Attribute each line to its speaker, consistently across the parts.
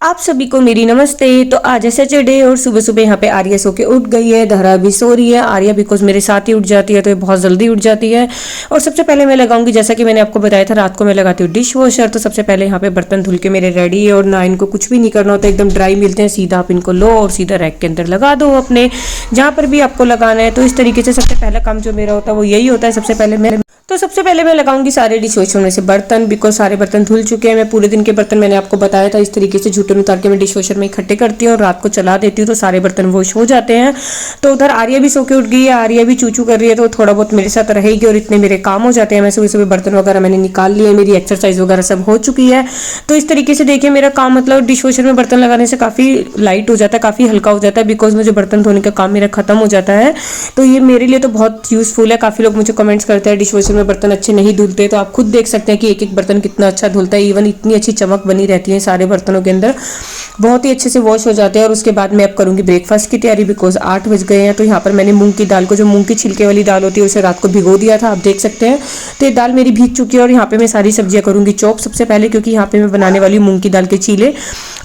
Speaker 1: आप सभी को मेरी नमस्ते। तो आज है सैटरडे और सुबह सुबह यहाँ पे आर्या सो के उठ गई है, धरा भी सो रही है। आर्या बिकॉज मेरे साथ ही उठ जाती है तो ये बहुत जल्दी उठ जाती है। और सबसे पहले मैं लगाऊंगी, जैसा कि मैंने आपको बताया था रात को मैं लगाती हूँ डिश वॉशर। तो सबसे पहले यहाँ पे बर्तन धुल के मेरे रेडी है और ना इनको कुछ भी नहीं करना होता, एकदम ड्राई मिलते हैं। सीधा आप इनको लो और सीधा रैक के अंदर लगा दो अपने जहाँ पर भी आपको लगाना है। तो इस तरीके से सबसे पहला काम जो मेरा होता है वो यही होता है। सबसे पहले मैं लगाऊंगी सारे डिश वॉशर में से बर्तन, बिकॉज सारे बर्तन धुल चुके हैं। मैं पूरे दिन के बर्तन मैंने आपको बताया था इस तरीके से झूठे उतार के मैं डिश वॉशर में इकट्ठे करती हूँ और रात को चला देती हूँ तो सारे बर्तन वॉश हो जाते हैं। तो उधर आर्या भी सो के उठ गई है, आर्या भी चूचू कर रही है तो थोड़ा बहुत मेरे साथ रहेगी और इतने मेरे काम हो जाते हैं। मैं सुबह सुबह बर्तन वगैरह मैंने निकाल लिए, मेरी एक्सरसाइज वगैरह सब हो चुकी है। तो इस तरीके से देखिए मेरा काम मतलब डिश वॉशर में बर्तन लगाने से काफ़ी लाइट हो जाता है, काफ़ी हल्का हो जाता है, बिकॉज मुझे बर्तन धोने का काम मेरा खत्म हो जाता है। तो ये मेरे लिए तो बहुत यूजफुल है। काफ़ी लोग मुझे कमेंट्स करते हैं डिश वॉशर में बर्तन अच्छे नहीं धुलते, तो आप खुद देख सकते हैं कि एक एक बर्तन कितना अच्छा धुलता है। इवन इतनी अच्छी चमक बनी रहती है सारे बर्तनों के अंदर, बहुत ही अच्छे से वॉश हो जाते हैं। और उसके बाद मैं अब करूंगी ब्रेकफास्ट की तैयारी, बिकॉज 8 बज गए हैं। तो यहाँ पर मैंने मूंग की दाल को, जो मूंग की छिलके वाली दाल होती है, उसे रात को भिगो दिया था, आप देख सकते हैं। तो ये दाल मेरी भीग चुकी है और यहाँ पे मैं सारी सब्जियां करूंगी चॉप सबसे पहले, क्योंकि यहाँ पे मैं बनाने वाली मूंग की दाल के चीले।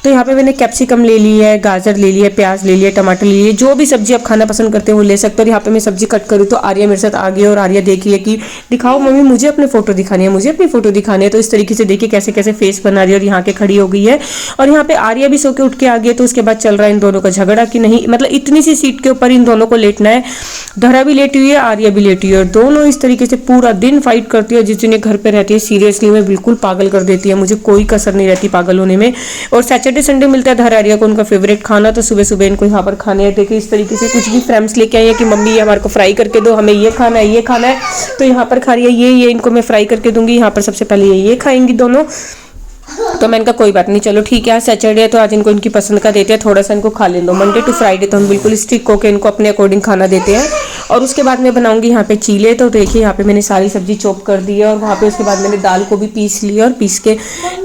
Speaker 1: तो यहाँ पे मैंने कैप्सिकम ले ली है, गाजर ले लिया, प्याज ले लिया, टमाटर ले लिए, जो भी सब्जी आप खाना पसंद करते हैं वो ले सकते हो। और यहाँ पे मैं सब्जी कट करूँ तो आर्या मेरे साथ आ गई और आर्या देखिए कि दिखाओ मम्मी, मुझे अपनी फोटो दिखानी है, मुझे अपनी फोटो दिखानी है। तो इस तरीके से देखिए कैसे कैसे फेस बना रही है और यहाँ के खड़ी हो गई है। और यहाँ पे आर्या भी सो के उठ के आ गई है। तो उसके बाद चल रहा है इन दोनों का झगड़ा कि नहीं, मतलब इतनी सी सीट के ऊपर इन दोनों को लेटना है। धरा भी लेटी हुई है, आर्या भी लेटी हुई है और दोनों इस तरीके से पूरा दिन फाइट करती है। जिस दिन ये घर पे रहती है सीरियसली में बिल्कुल पागल कर देती है, मुझे कोई कसर नहीं रहती पागल होने में। और सैटरडे संडे मिलता है धरा आर्या को उनका फेवरेट खाना, तो सुबह सुबह इनको यहाँ पर खाने हैं। देखिए इस तरीके से कुछ भी फ्रेम्स लेके आई है कि मम्मी ये हमारे को फ्राई करके दो, हमें ये खाना है, ये खाना है। तो यहाँ पर खा रही है ये इनको मैं फ्राई करके दूंगी। यहाँ पर सबसे पहले ये खाएंगी दोनों। तो मैंने कहा कोई बात नहीं, चलो ठीक है, आज सैटरडे है तो आज इनको इनकी पसंद का देते हैं, थोड़ा सा इनको खा ले दो। मंडे टू फ्राइडे तो हम बिल्कुल स्टिक होकर इनको अपने अकॉर्डिंग खाना देते हैं। और उसके बाद मैं बनाऊंगी यहाँ पे चीले। तो देखिए यहाँ पे मैंने सारी सब्जी चॉप कर दी है और वहाँ पे उसके बाद मैंने दाल को भी पीस लिया और पीस के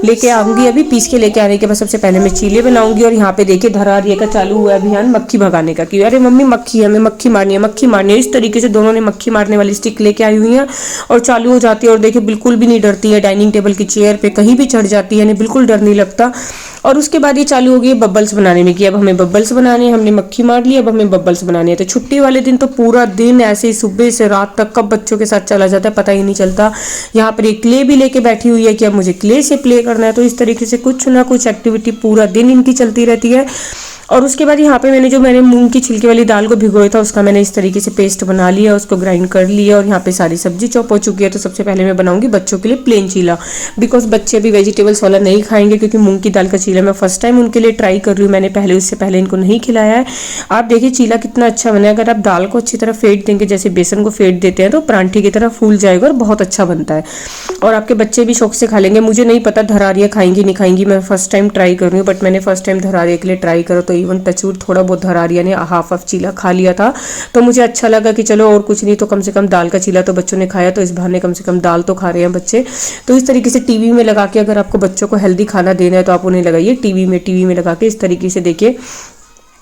Speaker 1: लेके आऊंगी। अभी पीस के लेके आने के बाद सबसे पहले मैं चीले बनाऊंगी। और यहाँ पे देखिए धरा आर्या का चालू हुआ अभियान मक्खी भगाने का, कि अरे मम्मी मक्खी है, हमें मक्खी मारनी है, मक्खी मारनी है। इस तरीके से दोनों ने मक्खी मारने वाली स्टिक लेके आई हुई है और चालू हो जाती है। और देखिए बिल्कुल भी नहीं डरती है, डाइनिंग टेबल की चेयर पे कहीं भी चढ़ जाती है, बिल्कुल डर नहीं लगता। और उसके बाद ये चालू हो गई बबल्स बनाने में कि अब हमें बबल्स बनाने हैं, हमने मक्खी मार ली, अब हमें बबल्स बनानी है। तो छुट्टी वाले दिन तो पूरा दिन ऐसे ही सुबह से रात तक कब बच्चों के साथ चला जाता है पता ही नहीं चलता। यहाँ पर एक क्ले भी लेके बैठी हुई है कि अब मुझे क्ले से प्ले करना है। तो इस तरीके से कुछ ना कुछ एक्टिविटी पूरा दिन इनकी चलती रहती है। और उसके बाद यहाँ पे मैंने मूंग की छिलके वाली दाल को भिगोया था, उसका मैंने इस तरीके से पेस्ट बना लिया, उसको ग्राइंड कर लिया। और यहाँ पे सारी सब्जी चॉप हो चुकी है। तो सबसे पहले मैं बनाऊंगी बच्चों के लिए प्लेन चीला, बिकॉज बच्चे भी वेजिटेबल्स वाला नहीं खाएंगे, क्योंकि मूंग की दाल का चीला मैं फर्स्ट टाइम उनके लिए ट्राई कर रही हूँ। मैंने उससे पहले इनको नहीं खिलाया है। आप देखिए चीला कितना अच्छा बना है। अगर आप दाल को अच्छी तरह फेंट देंगे, जैसे बेसन को फेंट देते हैं, तो परांठे की तरह फूल जाएगा और बहुत अच्छा बनता है। और आपके बच्चे भी शौक से खा लेंगे। मुझे नहीं पता धरा आर्या खाएंगी नहीं खाएंगी, मैं फर्स्ट टाइम ट्राई कर रही हूँ, बट मैंने फर्स्ट टाइम धरा आर्या के लिए ट्राई करो तो इवन टचवुड थोड़ा बहुत धरा आर्या ने हाफ चीला खा लिया था। तो मुझे अच्छा लगा कि चलो और कुछ नहीं तो कम से कम दाल का चीला तो बच्चों ने खाया, तो इस बहाने कम से कम दाल तो खा रहे हैं बच्चे। तो इस तरीके से टीवी में लगा के अगर आपको बच्चों को हेल्दी खाना देना है तो आप उन्हें लगाइए टीवी में लगा के। इस तरीके से देखिए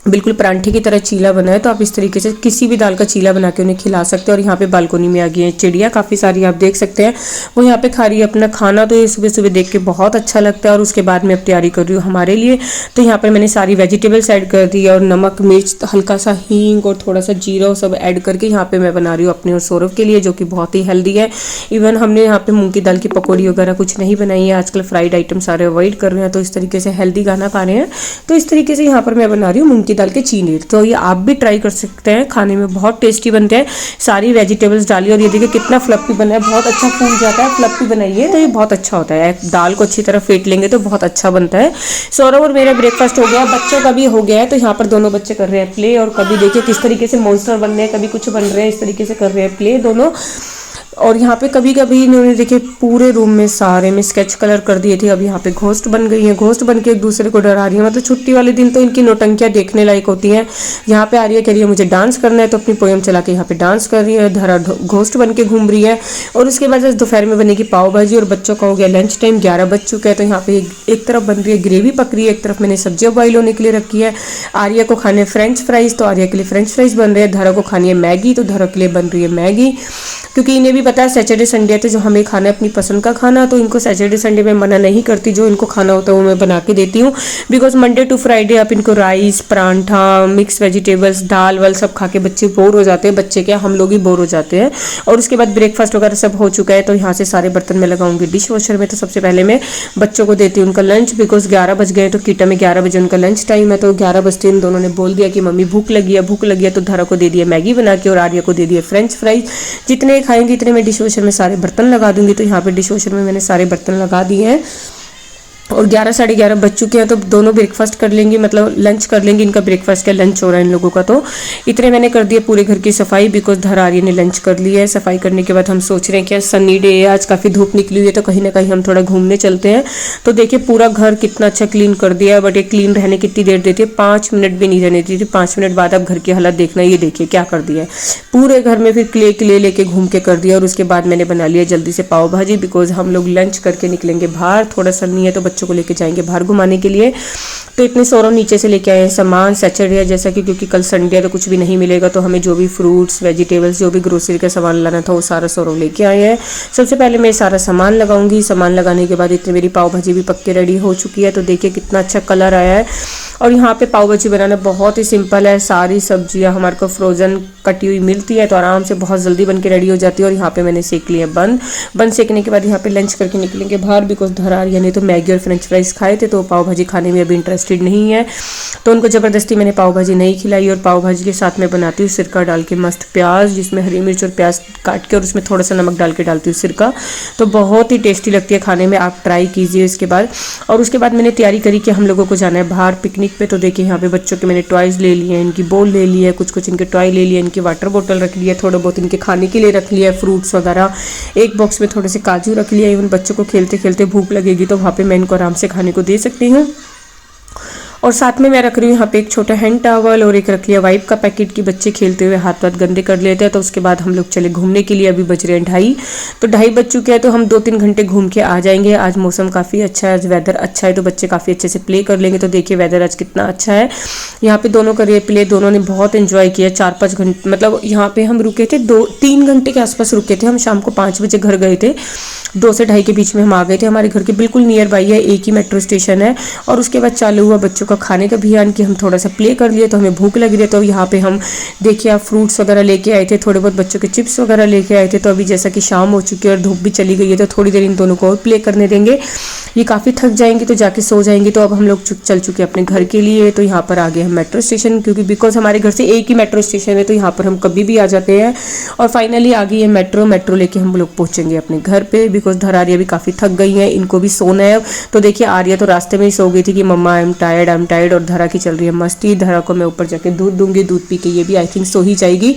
Speaker 1: बिल्कुल परांठे की तरह चीला बना है। तो आप इस तरीके से किसी भी दाल का चीला बना के उन्हें खिला सकते हैं। और यहाँ पे बालकोनी में आ गई है चिड़िया काफ़ी सारी, आप देख सकते हैं वो यहाँ पे खा रही है अपना खाना। तो ये सुबह सुबह देख के बहुत अच्छा लगता है। और उसके बाद मैं अब तैयारी कर रही हूँ हमारे लिए। तो यहाँ पर मैंने सारी वेजिटेबल्स ऐड कर दी और नमक मिर्च हल्का सा हींग और थोड़ा सा जीरा सब ऐड करके यहाँ पे मैं बना रही हूँ अपने और सौरभ के लिए, जो कि बहुत ही हेल्दी है। इवन हमने यहाँ पे मूंग की दाल की पकौड़ी वगैरह कुछ नहीं बनाई है, आजकल फ्राइड आइटम सारे अवॉइड कर रहे हैं, तो इस तरीके से हेल्दी खाना खा रहे हैं। तो इस तरीके से यहाँ पर मैं बना रही हूँ मूंग की दाल के चीले। तो ये आप भी ट्राई कर सकते हैं, खाने में बहुत टेस्टी बनते हैं। सारी वेजिटेबल्स डालिए और ये देखिए कितना फ्लफी बना है, बहुत अच्छा फूल जाता है। फ्लफी बनाइए तो ये बहुत अच्छा होता है। दाल को अच्छी तरह फेंट लेंगे तो बहुत अच्छा बनता है। सौरभ और मेरा ब्रेकफास्ट हो गया, बच्चों का भी हो गया है। तो यहाँ पर दोनों बच्चे कर रहे हैं प्ले। और कभी देखिए किस तरीके से मॉन्स्टर बन रहे हैं, कभी कुछ बन रहे हैं, इस तरीके से कर रहे हैं प्ले दोनों। और यहाँ पे कभी कभी इन्होंने देखिए पूरे रूम में सारे में स्केच कलर कर दिए थे, अब यहाँ पे घोस्ट बन गई है, घोस्ट बन के एक दूसरे को डरा रही है। मतलब छुट्टी वाले दिन तो इनकी नौटंकियाँ देखने लायक होती हैं। यहाँ पे आर्या कह रही है मुझे डांस करना है, तो अपनी पोयम चला के यहाँ पे डांस कर रही है, धरा घोस्ट बन के घूम रही है। और उसके बाद दोपहर में बनेगी पाव भाजी और बच्चों का हो गया लंच टाइम, 11 बज चुका है। तो यहाँ पे एक तरफ बन रही है ग्रेवी पक रही है, एक तरफ मैंने सब्जियां बॉइल होने के लिए रखी है। आर्या को खाने फ्रेंच फ्राइज, तो आर्या के लिए फ्रेंच फ्राइज बन रहे हैं। धरा को खानी है मैगी, तो धरा के लिए बन रही है मैगी, क्योंकि इन्हें भी पता है सैटरडे संडे है तो जो हमें खाना है अपनी पसंद का खाना, तो इनको सैटरडे संडे में मना नहीं करती, जो इनको खाना होता है वो मैं बना के देती हूँ। बिकॉज मंडे टू फ्राइडे आप इनको राइस, परांठा, मिक्स वेजिटेबल्स, दाल वाल सब खा के बच्चे बोर हो जाते हैं। बच्चे क्या, हम लोग ही बोर हो जाते हैं। और उसके बाद ब्रेकफास्ट वगैरह सब हो चुका है, तो यहाँ से सारे बर्तन में लगाऊंगी डिश वॉशर में। तो सबसे पहले मैं बच्चों को देती हूँ उनका लंच, बिकॉज 11 बज गए, तो कीटा में 11 बजे उनका लंच टाइम है। तो 11 बजते इन दोनों ने बोल दिया कि मम्मी भूख लगी है, भूख लगी है। तो धरा को दे दिया मैगी बना के और आर्या को दे दिया फ्रेंच फ्राइज। जितने खाएंगे इतने मैं डिश वॉशर में सारे बर्तन लगा दूंगी। तो यहाँ पे डिश वॉशर में मैंने सारे बर्तन लगा दिए हैं और 11 साढ़े 11 बज चुके हैं। तो दोनों ब्रेकफास्ट कर लेंगे, मतलब लंच कर लेंगे। इनका ब्रेकफास्ट का लंच हो रहा है इन लोगों का। तो इतने मैंने कर दिया पूरे घर की सफाई, बिकॉज धर आर्य ने लंच कर लिया है। सफाई करने के बाद हम सोच रहे हैं कि सन्नी डे है, आज काफ़ी धूप निकली हुई है, तो कहीं ना कहीं हम थोड़ा घूमने चलते हैं। तो देखिए पूरा घर कितना अच्छा क्लीन कर दिया है। बट ये क्लीन रहने कितनी देर देती है, 5 मिनट भी नहीं रहने देती। 5 मिनट बाद आप घर की हालत देखना, ये देखिए क्या कर दिया है पूरे घर में। फिर क्ले लेके घूम के कर दिया। और उसके बाद मैंने बना लिया जल्दी से पाव भाजी, बिकॉज हम लोग लंच करके निकलेंगे बाहर। थोड़ा सन्नी है तो बच्चों को लेके जाएंगे बाहर घुमाने के लिए। तो इतने सौरव नीचे से लेके आए हैं सामान सैटरडे है जैसा कि, क्योंकि कल संडे है तो कुछ भी नहीं मिलेगा। तो हमें जो भी फ्रूट्स, वेजिटेबल्स, जो भी ग्रोसरी का सामान लाना था वो सारा सौरव लेके आए हैं। सबसे पहले मैं सारा सामान लगाऊंगी। सामान लगाने के बाद इतनी मेरी पाव भाजी भी पक्के रेडी हो चुकी है। तो देखिए कितना अच्छा कलर आया है। और यहाँ पे पाव भाजी बनाना बहुत ही सिंपल है। सारी सब्जियाँ हमारे को फ्रोजन कटी हुई मिलती है, तो आराम से बहुत जल्दी बन के रेडी हो जाती है। और यहाँ पे मैंने सेक लिया बन सेकने के बाद यहाँ पे लंच करके निकलेंगे बाहर, बिकॉज धरार यानी तो मैगी और फ्रेंच फ्राइज खाए थे, तो पाव भाजी खाने में अभी इंटरेस्टेड नहीं है। तो उनको ज़बरदस्ती मैंने पाव भाजी नहीं खिलाई। और पाव भाजी के साथ मैं बनाती हूँ सिरका डाल के मस्त प्याज, जिसमें हरी मिर्च और प्याज काट के और उसमें थोड़ा सा नमक डाल के डालती हूँ सिरका। तो बहुत ही टेस्टी लगती है खाने में, आप ट्राई कीजिए इसके बाद। और उसके बाद मैंने तैयारी करी कि हम लोगों को जाना है बाहर पिकनिक पे। तो देखिए यहाँ पे बच्चों के मैंने टॉयज़ ले लिए हैं, इनकी बॉल ले ली है, कुछ इनके टॉय ले लिए, इनकी वाटर बोतल रख लिया, थोड़ा बहुत इनके खाने के लिए रख लिया, फ्रूट्स वगैरह। एक बॉक्स में थोड़े से काजू रख लिया। इवन बच्चों को खेलते खेलते भूख लगेगी तो वहाँ पे मैं इनको आराम से खाने को दे सकती हूँ। और साथ में मैं रख रही हूँ यहाँ पे एक छोटा हैंड टॉवल और एक रख लिया वाइप का पैकेट की बच्चे खेलते हुए हाथ वाथ गंदे कर लेते हैं। तो उसके बाद हम लोग चले घूमने के लिए। अभी बज रहे हैं 2:30, तो 2:30 बज चुके हैं। तो हम 2-3 घंटे घूम के आ जाएंगे। आज मौसम काफ़ी अच्छा है, आज वेदर अच्छा है, तो बच्चे काफ़ी अच्छे से प्ले कर लेंगे। तो देखिए वेदर आज कितना अच्छा है। यहाँ पे दोनों करे प्ले, दोनों ने बहुत इन्जॉय किया। 4-5 घंटे, मतलब यहाँ पे हम रुके थे 2-3 घंटे के आसपास रुके थे। हम शाम को 5 बजे घर गए थे, 2 से 2:30 के बीच में हम आ गए थे। हमारे घर के बिल्कुल नियर बाई है, एक ही मेट्रो स्टेशन है। और उसके बाद चालू हुआ बच्चों का खाने का अभियान कि हम थोड़ा सा प्ले कर लिए, तो हमें भूख लग रही है। तो यहाँ पे हम देखिए आप फ्रूट्स वगैरह लेके आए थे, थोड़े बहुत बच्चों के चिप्स वगैरह लेके आए थे। तो अभी जैसा कि शाम हो चुकी है और धूप भी चली गई है, तो थोड़ी देर इन दोनों को और प्ले करने देंगे। ये काफ़ी थक जाएंगे तो जाके सो जाएंगे। तो अब हम लोग चल चुके हैं अपने घर के लिए। तो यहाँ पर आ गए हम मेट्रो स्टेशन, क्योंकि बिकॉज हमारे घर से एक ही मेट्रो स्टेशन है, तो यहाँ पर हम कभी भी आ जाते हैं। और फाइनली आ गई है मेट्रो लेके हम लोग पहुँचेंगे अपने घर पे, बिकॉज धर आर्या भी काफ़ी थक गई हैं, इनको भी सोना है। तो देखिए आर्या तो रास्ते में ही सो गई थी कि मम्मा आई एम टायर्ड। और धरा की चल रही है मस्ती। धरा को मैं ऊपर जाके दूध दूंगी, दूध पी के ये भी आई थिंक सो ही जाएगी।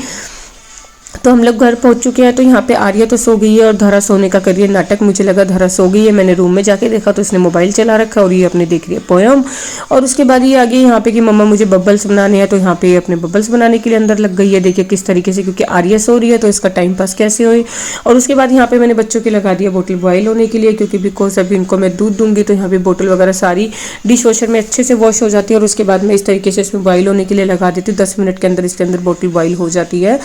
Speaker 1: तो हम लोग घर पहुंच चुके हैं। तो यहाँ पे आर्या तो सो गई है और धरा सोने का करिए नाटक। मुझे लगा धरा सो गई है, मैंने रूम में जाके देखा तो इसने मोबाइल चला रखा और ये अपने देख रही है पोयम। और उसके बाद ये आ गई यहाँ पे कि मम्मा मुझे बबल्स बनाने हैं। तो यहाँ पे अपने बबल्स बनाने के लिए अंदर लग गई है। देखिए किस तरीके से, क्योंकि आर्या सो रही है तो इसका टाइम पास कैसे हो। और उसके बाद यहाँ पे मैंने बच्चों के लगा दिया बोतल बॉयल होने के लिए, क्योंकि बिकॉज अभी इनको मैं दूध दूंगी। तो यहाँ पे बोतल वगैरह सारी डिश वॉशर में अच्छे से वॉश हो जाती है। और उसके बाद मैं इस तरीके से इसमें बॉयल होने के लिए लगा देती हूँ। 10 मिनट के अंदर इसके अंदर बोतल बॉयल हो जाती है।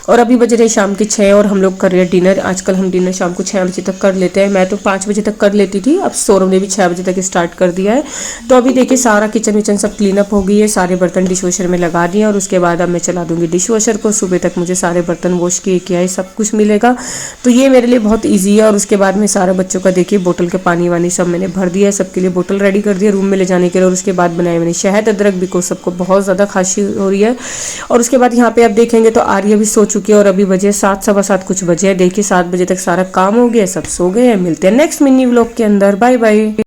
Speaker 1: और अभी बज रहे शाम के 6 और हम लोग कर रहे हैं डिनर। आजकल हम डिनर शाम को 6 बजे तक कर लेते हैं। मैं तो 5 बजे तक कर लेती थी, अब सौरभ ने भी 6 बजे तक स्टार्ट कर दिया है। तो अभी देखिए सारा किचन विचन सब क्लीन अप हो गई है, सारे बर्तन डिश वॉशर में लगा दिए। और उसके बाद अब मैं चला दूंगी डिश वॉशर को। सुबह तक मुझे सारे बर्तन वॉश किए क्या है सब कुछ मिलेगा, तो ये मेरे लिए बहुत ईजी है। और उसके बाद में सारा बच्चों का देखिए बोतल के पानी वानी सब मैंने भर दिया है, सबके लिए बोतल रेडी कर दिया रूम में ले जाने के लिए। और उसके बाद बनाया मैंने शहद अदरक, बिकॉज सबको बहुत ज़्यादा खांसी हो रही है। और उसके बाद यहाँ पे आप देखेंगे तो आर्या भी सो चुकी है। और अभी बजे 7 सवा 7 कुछ बजे है। देखिए 7 बजे तक सारा काम हो गया, सब सो गए हैं। मिलते हैं नेक्स्ट मिनी व्लॉग के अंदर। Bye bye.